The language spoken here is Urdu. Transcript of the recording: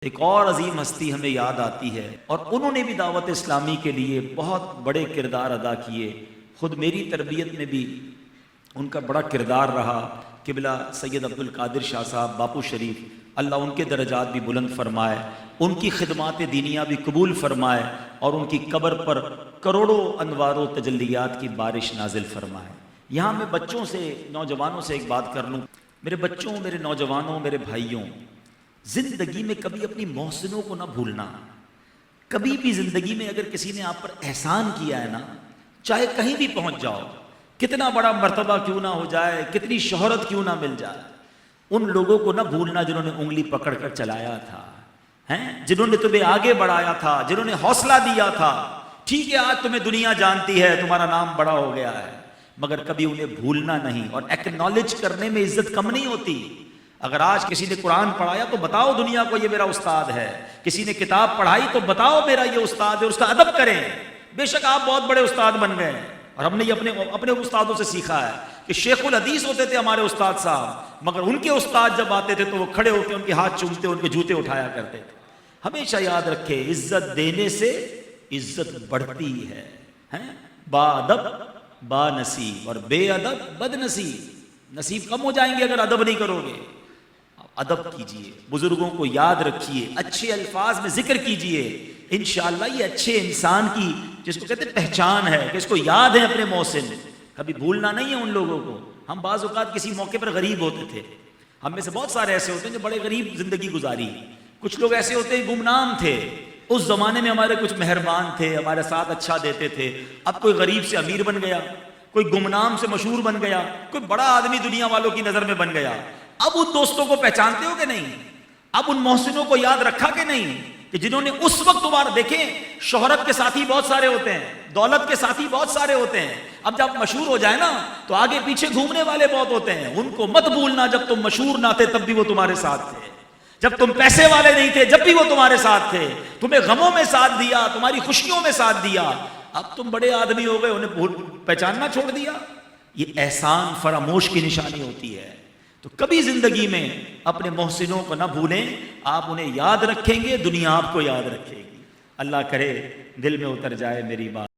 ایک اور عظیم ہستی ہمیں یاد آتی ہے اور انہوں نے بھی دعوت اسلامی کے لیے بہت بڑے کردار ادا کیے. خود میری تربیت میں بھی ان کا بڑا کردار رہا. قبلہ سید عبد القادر شاہ صاحب باپو شریف، اللہ ان کے درجات بھی بلند فرمائے، ان کی خدمات دینیہ بھی قبول فرمائے اور ان کی قبر پر کروڑوں انوار و تجلیات کی بارش نازل فرمائے. یہاں میں بچوں سے، نوجوانوں سے ایک بات کر لوں. میرے بچوں، میرے نوجوانوں، میرے بھائیوں، زندگی میں کبھی اپنی محسنوں کو نہ بھولنا. کبھی بھی زندگی میں اگر کسی نے آپ پر احسان کیا ہے نا، چاہے کہیں بھی پہنچ جاؤ، کتنا بڑا مرتبہ کیوں نہ ہو جائے، کتنی شہرت کیوں نہ مل جائے، ان لوگوں کو نہ بھولنا جنہوں نے انگلی پکڑ کر چلایا تھا، جنہوں نے تمہیں آگے بڑھایا تھا، جنہوں نے حوصلہ دیا تھا. ٹھیک ہے آج تمہیں دنیا جانتی ہے، تمہارا نام بڑا ہو گیا ہے، مگر کبھی انہیں بھولنا نہیں. اور ایکنالج کرنے میں عزت کم نہیں ہوتی. اگر آج کسی نے قرآن پڑھایا تو بتاؤ دنیا کو یہ میرا استاد ہے. کسی نے کتاب پڑھائی تو بتاؤ میرا یہ استاد ہے، اس کا ادب کریں. بے شک آپ بہت بڑے استاد بن گئے ہیں اور ہم نے یہ اپنے استادوں سے سیکھا ہے کہ شیخ الحدیث ہوتے تھے ہمارے استاد صاحب، مگر ان کے استاد جب آتے تھے تو وہ کھڑے ہو کے ان کے ہاتھ چومتے، ان کے جوتے اٹھایا کرتے تھے. ہمیشہ یاد رکھے عزت دینے سے عزت بڑھتی ہے. با ادب با نصیب اور بے ادب بد نصیب. نصیب کم ہو جائیں گے اگر ادب نہیں کرو گے. ادب کیجئے، بزرگوں کو یاد رکھیے، اچھے الفاظ میں ذکر کیجئے. انشاءاللہ یہ اچھے انسان کی جس کو کہتے ہیں پہچان ہے کہ اس کو یاد ہے اپنے محسن. کبھی بھولنا نہیں ہے ان لوگوں کو. ہم بعض اوقات کسی موقع پر غریب ہوتے تھے، ہم میں سے بہت سارے ایسے ہوتے ہیں جو بڑے غریب زندگی گزاری. کچھ لوگ ایسے ہوتے ہیں گمنام تھے. اس زمانے میں ہمارے کچھ مہربان تھے، ہمارے ساتھ اچھا دیتے تھے. اب کوئی غریب سے امیر بن گیا، کوئی گمنام سے مشہور بن گیا، کوئی بڑا آدمی دنیا والوں کی نظر میں بن گیا. اب ان دوستوں کو پہچانتے ہو کہ نہیں؟ اب ان محسنوں کو یاد رکھا کہ نہیں کہ جنہوں نے اس وقت تمہارا دیکھیں. شہرت کے ساتھی بہت سارے ہوتے ہیں، دولت کے ساتھی بہت سارے ہوتے ہیں. اب جب مشہور ہو جائے نا تو آگے پیچھے گھومنے والے بہت ہوتے ہیں. ان کو مت بھولنا، جب تم مشہور نہ تھے تب بھی وہ تمہارے ساتھ تھے. جب تم پیسے والے نہیں تھے جب بھی وہ تمہارے ساتھ تھے. تمہیں غموں میں ساتھ دیا، تمہاری خوشیوں میں ساتھ دیا. اب تم بڑے آدمی ہو گئے، انہیں پہچاننا چھوڑ دیا. یہ احسان فراموش کی نشانی ہوتی ہے. تو کبھی زندگی میں اپنے محسنوں کو نہ بھولیں. آپ انہیں یاد رکھیں گے، دنیا آپ کو یاد رکھے گی. اللہ کرے دل میں اتر جائے میری بات.